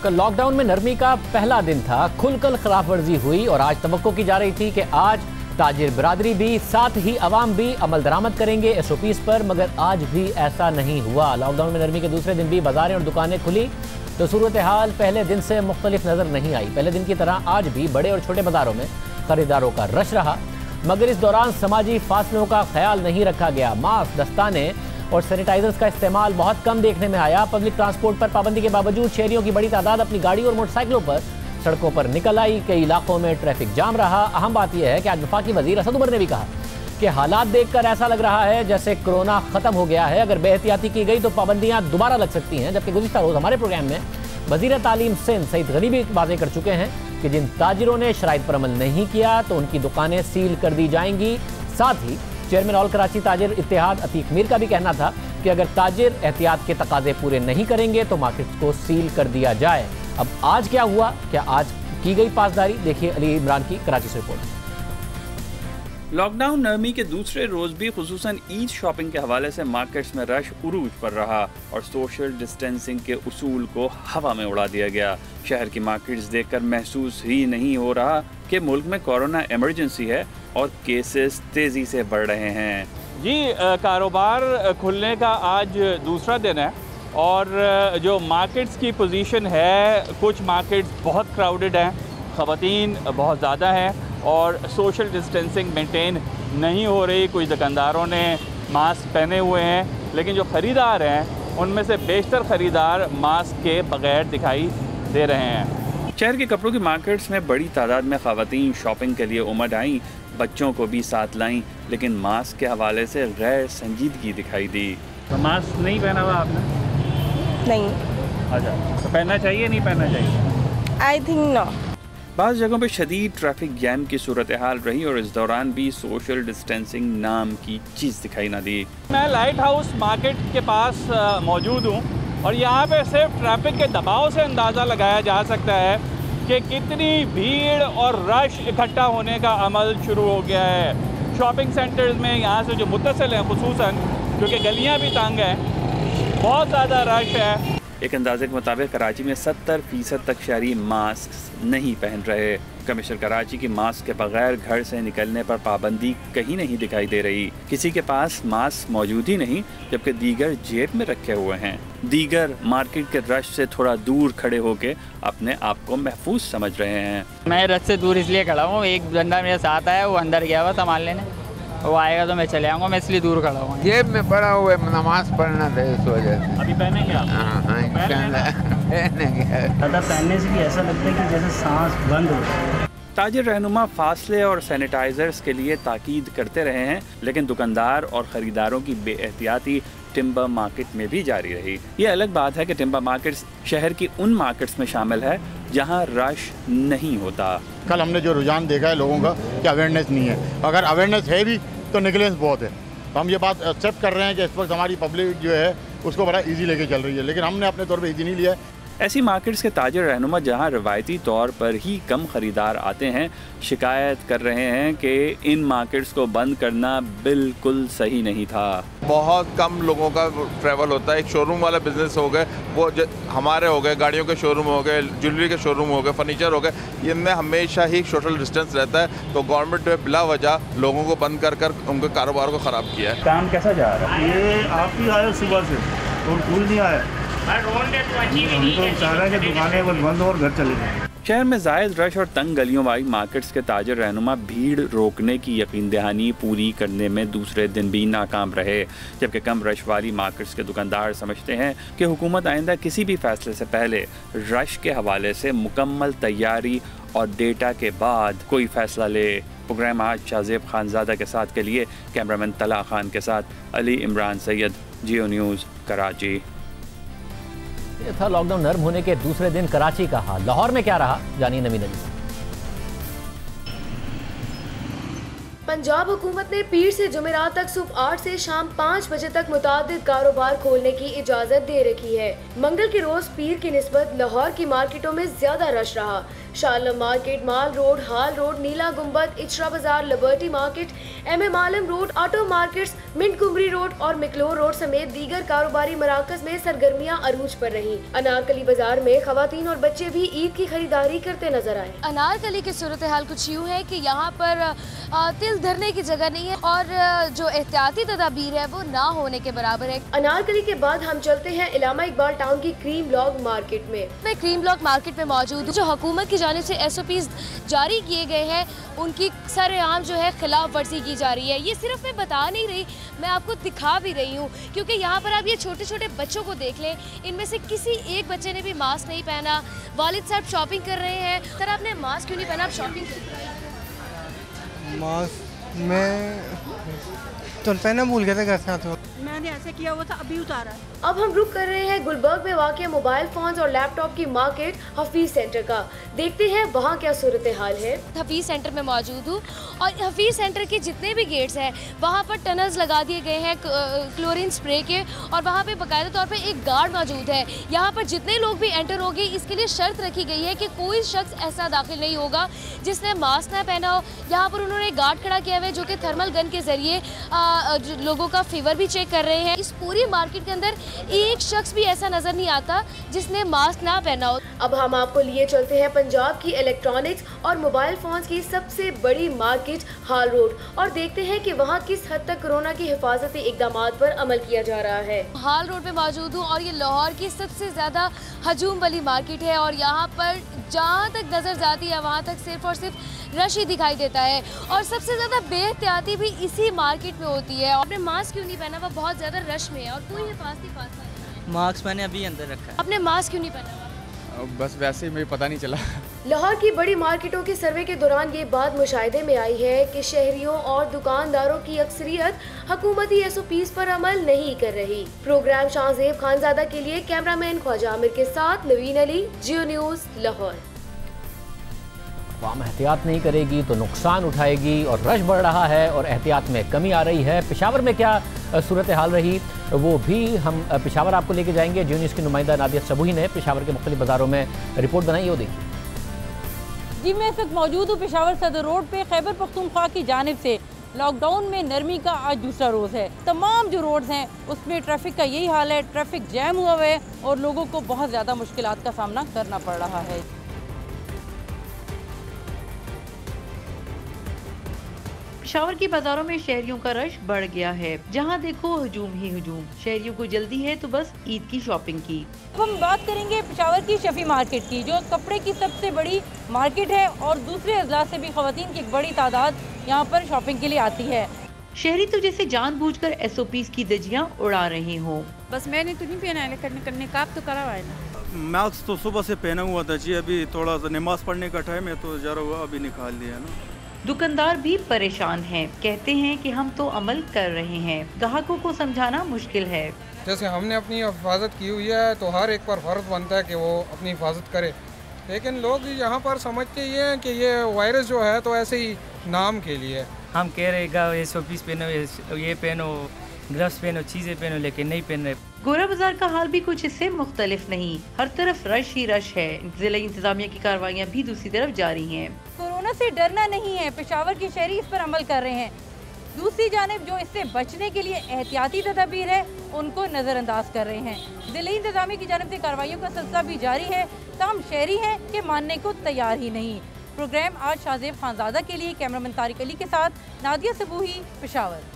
Lockdown में नरमी का पहला दिन था, खुलकर खिलाफ वर्जी हुई और आज तवक्को की जा रही थी कि आज ताजिर बिरादरी भी, साथ ही अवाम भी अमल दरामद करेंगे एसओपीज़ पर, मगर आज भी ऐसा नहीं हुआ। लॉकडाउन में नरमी के दूसरे दिन भी बाजारें और दुकानें खुली तो सूरत हाल पहले दिन से मुख्तलिफ नज़र नहीं आई। पहले दिन की तरह आज भी बड़े और छोटे बाजारों में खरीदारों का रश रहा, मगर इस दौरान समाजी फासलों का ख्याल नहीं रखा गया। मास्क, दस्ताने और सैनिटाइजर्स का इस्तेमाल बहुत कम देखने में आया। पब्लिक ट्रांसपोर्ट पर पाबंदी के बावजूद शहरियों की बड़ी तादाद अपनी गाड़ी और मोटरसाइकिलों पर सड़कों पर निकल आई। कई इलाकों में ट्रैफिक जाम रहा। अहम बात यह है कि आज वफाकी वजीर असद उमर ने भी कहा कि हालात देखकर ऐसा लग रहा है जैसे कोरोना खत्म हो गया है। अगर बेहतियाती की गई तो पाबंदियां दोबारा लग सकती हैं। जबकि गुज़िश्ता रोज़ हमारे प्रोग्राम में वज़ीर तालीम सिंध सईद गनी भी वाज़ेह कर चुके हैं कि जिन ताजिरों ने शराइत पर अमल नहीं किया तो उनकी दुकानें सील कर दी जाएंगी। साथ ही चेयरमैन ऑल कराची ताजिर इत्तेहाद अतीक मीर का भी कहना था कि अगर ताजिर एहतियात के तकाजे पूरे नहीं करेंगे तो मार्केट को सील कर दिया जाए। अब आज क्या हुआ, क्या आज की गई पासदारी, देखिए अली इमरान की कराची से रिपोर्ट। लॉकडाउन नरमी के दूसरे रोज भी खुसूसन ईद शॉपिंग के हवाले से मार्केट्स में रश उरूज पर रहा और सोशल डिस्टेंसिंग के उसूल को हवा में उड़ा दिया गया। शहर की मार्केट्स देखकर महसूस ही नहीं हो रहा कि मुल्क में कोरोना इमरजेंसी है और केसेस तेजी से बढ़ रहे हैं। जी, कारोबार खुलने का आज दूसरा दिन है और जो मार्केट्स की पोजीशन है, कुछ मार्केट्स बहुत क्राउडेड हैं, ख़वातीन बहुत ज़्यादा हैं और सोशल डिस्टेंसिंग मेंटेन नहीं हो रही। कुछ दुकानदारों ने मास्क पहने हुए हैं, लेकिन जो ख़रीदार हैं उनमें से बेशतर ख़रीदार मास्क के बगैर दिखाई दे रहे हैं। शहर के कपड़ों की मार्केट्स में बड़ी तादाद में ख़वातीन शॉपिंग के लिए उमड़ आईं, बच्चों को भी साथ लाईं, लेकिन मास्क के हवाले से गैर संजीदगी दिखाई दी। तो मास्क नहीं पहना हुआ आपने? नहीं। अच्छा, तो पहनना चाहिए नहीं पहनना चाहिए? I think no. बाज़ जगहों पर शदीद ट्रैफिक जैम की सूरत हाल रही और इस दौरान भी सोशल डिस्टेंसिंग नाम की चीज़ दिखाई ना दी। मैं लाइट हाउस मार्केट के पास मौजूद हूँ और यहाँ पे सिर्फ ट्रैफिक के दबाव से अंदाज़ा लगाया जा सकता है कि कितनी भीड़ और रश इकट्ठा होने का अमल शुरू हो गया है। शॉपिंग सेंटर्स में यहाँ से जो मुत्तसिल हैं, खुसूसन क्योंकि गलियाँ भी तंग हैं, बहुत ज़्यादा रश है। एक अंदाजे के मुताबिक कराची में 70% तक शहरी मास्क नहीं पहन रहे। कमिश्नर कराची की मास्क के बगैर घर से निकलने पर पाबंदी कहीं नहीं दिखाई दे रही। किसी के पास मास्क मौजूद ही नहीं, जबकि दीगर जेब में रखे हुए हैं। दीगर मार्केट के रश से थोड़ा दूर खड़े होकर अपने आप को महफूज समझ रहे हैं। मैं रश से दूर इसलिए खड़ा हूँ, एक बंदा मेरे साथ आया, वो अंदर गया हुआ सामान लेने, वो आएगा तो मैं चले आऊँगा, मैं इसलिए दूर खड़ा हूँ। जेब में पड़ा हुआ है, नमाज पढ़ना था इस वजह से। अभी पहनेंगे आप? पहनने से भी ऐसा लगता है कि जैसे सांस बंद हो जाए। ताजिर रहनुमा फासले और सैनिटाइजर्स के लिए ताकीद करते रहे हैं, लेकिन दुकानदार और ख़रीदारों की बेएहतियाती टिम्बर मार्केट में भी जारी रही। ये अलग बात है कि टिम्बर मार्केट्स शहर की उन मार्केट्स में शामिल है जहां रश नहीं होता। कल हमने जो रुझान देखा है लोगों का कि अवेयरनेस नहीं है, अगर अवेयरनेस है भी तो निगलेंस बहुत है। तो हम ये बात एक्सेप्ट कर रहे हैं कि इस वक्त हमारी पब्लिक जो है उसको बड़ा इजी लेके चल रही है, लेकिन हमने अपने तौर पे इजी नहीं लिया। ऐसी मार्केट्स के ताजिर रहनुमा जहां रवायती तौर पर ही कम ख़रीदार आते हैं, शिकायत कर रहे हैं कि इन मार्केट्स को बंद करना बिल्कुल सही नहीं था। बहुत कम लोगों का ट्रैवल होता है। एक शोरूम वाला बिजनेस हो गए, वो हमारे हो गए, गाड़ियों के शोरूम हो गए, ज्वेलरी के शोरूम हो गए, फर्नीचर हो गए, इनमें हमेशा ही सोशल डिस्टेंस रहता है। तो गवर्नमेंट ने बिला वजह लोगों को बंद कर कर उनके कारोबार को ख़राब किया है। काम कैसा जा रहा है? ये आप ही आए सुबह से और फूल नहीं आया, हमको चाह रहा है कि दुकानें बंद हो और घर चले जाए। शहर में जायद रश और तंग गलियों वाली मार्केट्स के ताजिर रहनुमा भीड़ रोकने की यकीन दहानी पूरी करने में दूसरे दिन भी नाकाम रहे, जबकि कम रश वाली मार्केट्स के दुकानदार समझते हैं कि हुकूमत आइंदा किसी भी फैसले से पहले रश के हवाले से मुकम्मल तैयारी और डेटा के बाद कोई फैसला ले। प्रोग्राम आज शाहजेब खानजादा के साथ के लिए कैमरामैन तला खान के साथ अली इमरान सैयद, जियो न्यूज़, कराची। ये था लॉकडाउन नर्म होने के दूसरे दिन कराची का हाल। लाहौर में क्या रहा, जानिए नवीन अली। पंजाब हुकूमत ने पीर से जुमेरात तक सुबह 8 से शाम 5 बजे तक मुतादिद कारोबार खोलने की इजाजत दे रखी है। मंगल के रोज पीर की निस्बत लाहौर की मार्केटों में ज्यादा रश रहा। Shah Alam market, mall road, hall road, Neela Gumbad, Ichhra Bazaar, Liberty market, MM Alam road, auto markets, mint कुमरी रोड और मिकलोर रोड समेत दीगर कारोबारी मराकज में सरगर्मियां अरूज पर रही। अनारकली बाजार में खवातीन और बच्चे भी ईद की खरीदारी करते नजर आए। अनारकली की सूरत हाल कुछ यूँ है कि यहाँ पर तिल धरने की जगह नहीं है और जो एहतियाती तदाबीर है वो ना होने के बराबर है। अनारकली के बाद हम चलते हैं इलामा इकबाल टाउन की क्रीम ब्लॉक मार्केट में। मैं क्रीम ब्लॉक मार्केट में मौजूद हूँ। जो हुकूमत की जानिब से SOPs जारी किए गए हैं उनकी सरेआम जो है खिलाफ वर्जी की जा रही है। ये सिर्फ मैं बता नहीं रही, मैं आपको दिखा भी रही हूँ, क्योंकि यहाँ पर आप ये छोटे छोटे बच्चों को देख लें, इनमें से किसी एक बच्चे ने भी मास्क नहीं पहना। वालिद साहब शॉपिंग कर रहे हैं। सर आपने मास्क क्यों नहीं पहना? आप शॉपिंग कर रहे हैं। मास्क मैं तो पहना भूल गया था घर से आते वक्त। मैंने ऐसे किया हुआ था, अभी उतारा है। अब हम रुक कर रहे हैं गुलबर्ग में वाक़ मोबाइल फोन्स और लैपटॉप की मार्केट हफीज सेंटर का। देखते हैं वहाँ क्या सूरत हाल है। हफीज सेंटर में मौजूद हूँ और हफीज सेंटर के जितने भी गेट्स हैं वहाँ पर टनल्स लगा दिए गए हैं क्लोरीन स्प्रे के, और वहाँ पे बाकायदा तौर पे एक गार्ड मौजूद है। यहाँ पर जितने लोग भी एंटर होंगे इसके लिए शर्त रखी गई है कि कोई शख्स ऐसा दाखिल नहीं होगा जिसने मास्क ना पहना हो। यहाँ पर उन्होंने एक गार्ड खड़ा किया हुआ है जो कि थर्मल गन के जरिए लोगों का फीवर भी चेक कर रहे हैं। इस पूरी मार्केट के अंदर एक शख्स भी ऐसा नजर नहीं आता जिसने मास्क ना पहना हो। अब हम आपको लिए चलते हैं पंजाब की इलेक्ट्रॉनिक्स और मोबाइल फोन्स की सबसे बड़ी मार्केट हाल रोड और देखते हैं कि वहाँ किस हद तक कोरोना की हिफाजती इक़दामात पर अमल किया जा रहा है। हाल रोड पे मौजूद हूँ और ये लाहौर की सबसे ज्यादा हजूम वाली मार्केट है और यहाँ पर जहाँ तक नजर जाती है वहाँ तक सिर्फ और सिर्फ रश ही दिखाई देता है और सबसे ज्यादा बेहतियाती भी इसी मार्केट में होती है। आपने मास्क क्यों नहीं पहना? वह बहुत ज्यादा रश में है और कोई हिफाजती फासला नहीं। मास्क मैंने अभी अंदर रखा है। आपने मास्क क्यों नहीं पहना? बस वैसे ही मुझे पता नहीं चला। लाहौर की बड़ी मार्केटों के सर्वे के दौरान ये बात मुशाहिदे में आई है कि शहरियों और दुकानदारों की अक्सरियत हुकूमती SOPs पर अमल नहीं कर रही। प्रोग्राम शाहजेब खानजादा के लिए कैमरामैन ख्वाजा आमिर के साथ नवीन अली, जियो न्यूज़, लाहौर। अवाम एहतियात नहीं करेगी तो नुकसान उठाएगी और रश बढ़ रहा है और एहतियात में कमी आ रही है। पेशावर में क्या सूरत हाल रही वो भी हम पेशावर आपको लेके जाएंगे। जियो न्यूज़ की नुमाइंदा नादिया सबूही ने पेशावर के मुख्तलिफ बाज़ारों में रिपोर्ट बनाई, वो देखिए। जी मैं इस वक्त मौजूद हूँ पेशावर सदर रोड पे। खैबर पख्तूनख्वा की जानिब से लॉकडाउन में नरमी का आज दूसरा रोज़ है। तमाम जो रोड्स हैं उसमें ट्रैफिक का यही हाल है, ट्रैफिक जैम हुआ है और लोगों को बहुत ज़्यादा मुश्किलात का सामना करना पड़ रहा है। पेशावर की बाजारों में शहरियों का रश बढ़ गया है। जहां देखो हजूम ही हजूम। शहरियों को जल्दी है तो बस ईद की शॉपिंग की। अब हम बात करेंगे पेशावर की शफी मार्केट की, जो कपड़े की सबसे बड़ी मार्केट है और दूसरे अजला से भी खवातीन की एक बड़ी तादाद यहाँ पर शॉपिंग के लिए आती है। शहरी तो जैसे जानबूझकर SOPs की धज्जियाँ उड़ा रहे हो। बस मैंने तो नहीं पहना है, लेकिन निकाब तो करा हुआ है ना। मास्क तो सुबह से पहना हुआ था जी, अभी थोड़ा सा नमाज पढ़ने का टाइम है तो जरा वो अभी निकाल लिया ना। दुकानदार भी परेशान हैं, कहते हैं कि हम तो अमल कर रहे हैं, ग्राहकों को समझाना मुश्किल है। जैसे हमने अपनी हिफाजत की हुई है तो हर एक पर फर्ज बनता है कि वो अपनी हिफाजत करे, लेकिन लोग यहाँ पर समझते ये हैं कि ये वायरस जो है तो ऐसे ही नाम के लिए। हम कह रहे SOPs पहनो, ये पहनो, ग्लव्स पहनो, चीज़ें पहनो, लेकिन नहीं पहन रहे। गोरा बाजार का हाल भी कुछ इससे मुख्तलिफ नहीं, हर तरफ रश ही रश है। जिला इंतजामिया की कार्रवाइयाँ भी दूसरी तरफ जारी हैं। कोरोना से डरना नहीं है, पेशावर के शहरी इस पर अमल कर रहे हैं। दूसरी जानिब जो इससे बचने के लिए एहतियाती तदाबीर है उनको नज़रअंदाज कर रहे हैं। जिला इंतजामिया की जानिब से कार्रवाइयों का सिलसिला भी जारी है, तमाम शहरी हैं कि मानने को तैयार ही नहीं। प्रोग्राम आज शाहजेब खानजादा के लिए, कैमरामैन तारिक अली के साथ नादिया सबूही, पेशावर।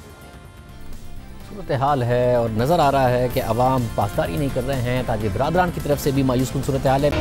सूरत हाल है और नज़र आ रहा है कि अवाम पासदारी नहीं कर रहे हैं। ताजिर बरादरान की तरफ से भी मायूस कुन सूरत हाल है।